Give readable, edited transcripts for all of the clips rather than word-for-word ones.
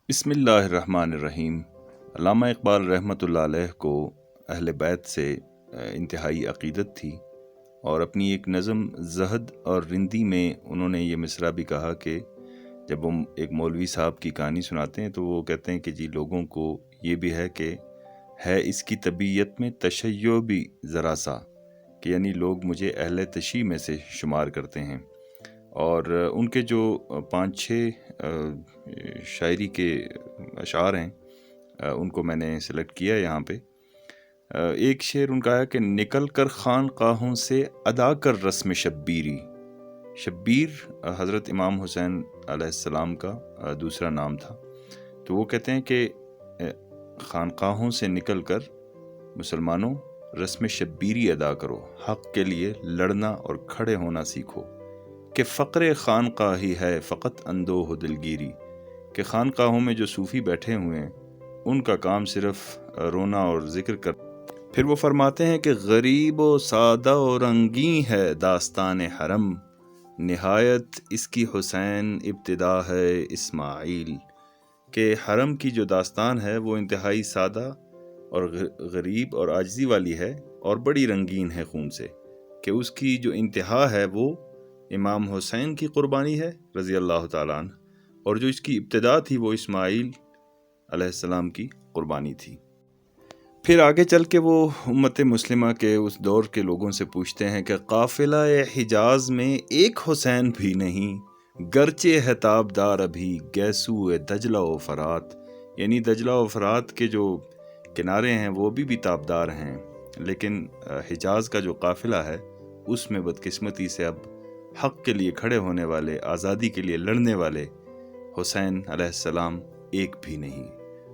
بسم اللہ الرحمن الرحیم۔ علامہ اقبال رحمۃ اللہ علیہ کو اہل بیت سے انتہائی عقیدت تھی، اور اپنی ایک نظم زہد اور رندی میں انہوں نے یہ مصرع بھی کہا کہ جب وہ ایک مولوی صاحب کی کہانی سناتے ہیں تو وہ کہتے ہیں کہ جی لوگوں کو یہ بھی ہے کہ ہے اس کی طبیعت میں تشیع بھی ذرا سا، کہ یعنی لوگ مجھے اہل تشیع میں سے شمار کرتے ہیں۔ اور ان کے جو 5-6 شاعری کے اشعار ہیں ان کو میں نے سلیکٹ کیا یہاں پہ۔ ایک شعر ان کا ہے کہ نکل کر خانقاہوں سے ادا کر رسم شبیری۔ شبیر حضرت امام حسین علیہ السلام کا دوسرا نام تھا۔ تو وہ کہتے ہیں کہ خانقاہوں سے نکل کر مسلمانوں رسم شبیری ادا کرو، حق کے لیے لڑنا اور کھڑے ہونا سیکھو، کہ فقر خانقاہی ہے فقط اندوہ دلگیری، کہ خانقاہوں میں جو صوفی بیٹھے ہوئے ہیں ان کا کام صرف رونا اور ذکر کر۔ پھر وہ فرماتے ہیں کہ غریب و سادہ و رنگیں ہے داستان حرم، نہایت اس کی حسین ابتدا ہے اسماعیل، کہ حرم کی جو داستان ہے وہ انتہائی سادہ اور غریب اور عاجزی والی ہے اور بڑی رنگین ہے خون سے، کہ اس کی جو انتہا ہے وہ امام حسین کی قربانی ہے رضی اللہ تعالیٰ عنہ، اور جو اس کی ابتدا تھی وہ اسماعیل علیہ السلام کی قربانی تھی۔ پھر آگے چل کے وہ امت مسلمہ کے اس دور کے لوگوں سے پوچھتے ہیں کہ قافلہ حجاز میں ایک حسین بھی نہیں، گرچہ ہے تابدار ابھی گیسو دجلہ و فرات، یعنی دجلہ و فرات کے جو کنارے ہیں وہ بھی تابدار ہیں، لیکن حجاز کا جو قافلہ ہے اس میں بدقسمتی سے اب حق کے لیے کھڑے ہونے والے، آزادی کے لیے لڑنے والے حسین علیہ السلام ایک بھی نہیں۔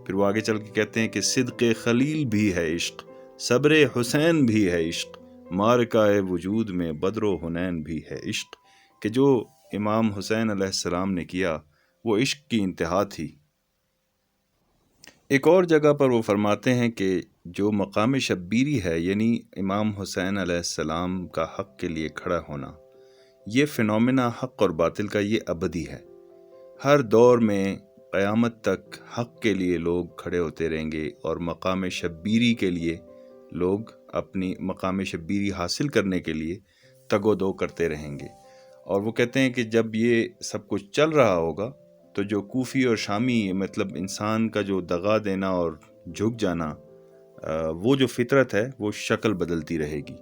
پھر وہ آگے چل کے کہتے ہیں کہ صدق خلیل بھی ہے عشق، صبر حسین بھی ہے عشق، معرکہ وجود میں بدر و حنین بھی ہے عشق، کہ جو امام حسین علیہ السلام نے کیا وہ عشق کی انتہا تھی۔ ایک اور جگہ پر وہ فرماتے ہیں کہ جو مقام شبیری ہے، یعنی امام حسین علیہ السلام کا حق کے لیے کھڑا ہونا، یہ فنومنا حق اور باطل کا یہ ابدی ہے۔ ہر دور میں قیامت تک حق کے لیے لوگ کھڑے ہوتے رہیں گے، اور مقام شبیری کے لیے لوگ اپنی مقام شبیری حاصل کرنے کے لیے تگ و دو کرتے رہیں گے۔ اور وہ کہتے ہیں کہ جب یہ سب کچھ چل رہا ہوگا تو جو کوفی اور شامی، مطلب انسان کا جو دغا دینا اور جھک جانا، وہ جو فطرت ہے وہ شکل بدلتی رہے گی،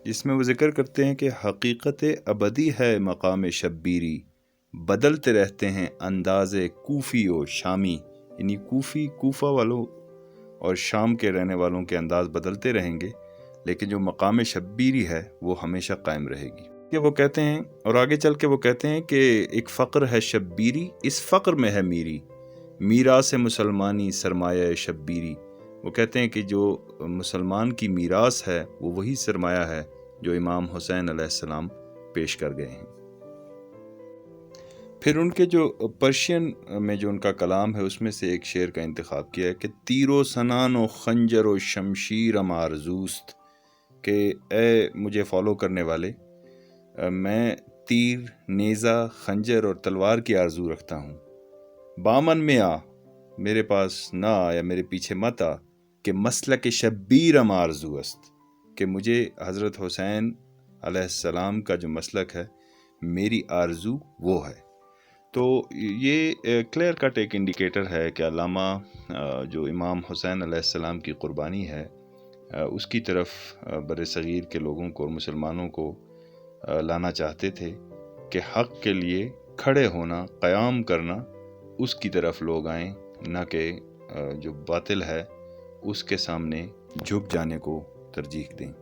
جس میں وہ ذکر کرتے ہیں کہ حقیقت ابدی ہے مقام شبیری، بدلتے رہتے ہیں انداز کوفی و شامی، یعنی کوفہ والوں اور شام کے رہنے والوں کے انداز بدلتے رہیں گے، لیکن جو مقام شبیری ہے وہ ہمیشہ قائم رہے گی۔ کہ وہ کہتے ہیں، اور آگے چل کے وہ کہتے ہیں کہ ایک فقر ہے شبیری، اس فقر میں ہے میری میراث مسلمانی سرمایہ شبیری۔ وہ کہتے ہیں کہ جو مسلمان کی میراث ہے وہ وہی سرمایہ ہے جو امام حسین علیہ السلام پیش کر گئے ہیں۔ پھر ان کے جو پرشین میں جو ان کا کلام ہے اس میں سے ایک شعر کا انتخاب کیا ہے کہ تیر و سنان و خنجر و شمشیر آرزوست، کہ اے مجھے فالو کرنے والے، میں تیر، نیزہ، خنجر اور تلوار کی آرزو رکھتا ہوں۔ بامن میں آ، میرے پاس نہ آ یا میرے پیچھے مت آ، کہ مسلک شبیر آرزو است، کہ مجھے حضرت حسین علیہ السلام کا جو مسلک ہے میری آرزو وہ ہے۔ تو یہ کلیئر کٹ ایک انڈیکیٹر ہے کہ علامہ جو امام حسین علیہ السلام کی قربانی ہے اس کی طرف بر صغیر کے لوگوں کو اور مسلمانوں کو لانا چاہتے تھے، کہ حق کے لیے کھڑے ہونا، قیام کرنا، اس کی طرف لوگ آئیں، نہ کہ جو باطل ہے اس کے سامنے جھک جانے کو ترجیح دیں۔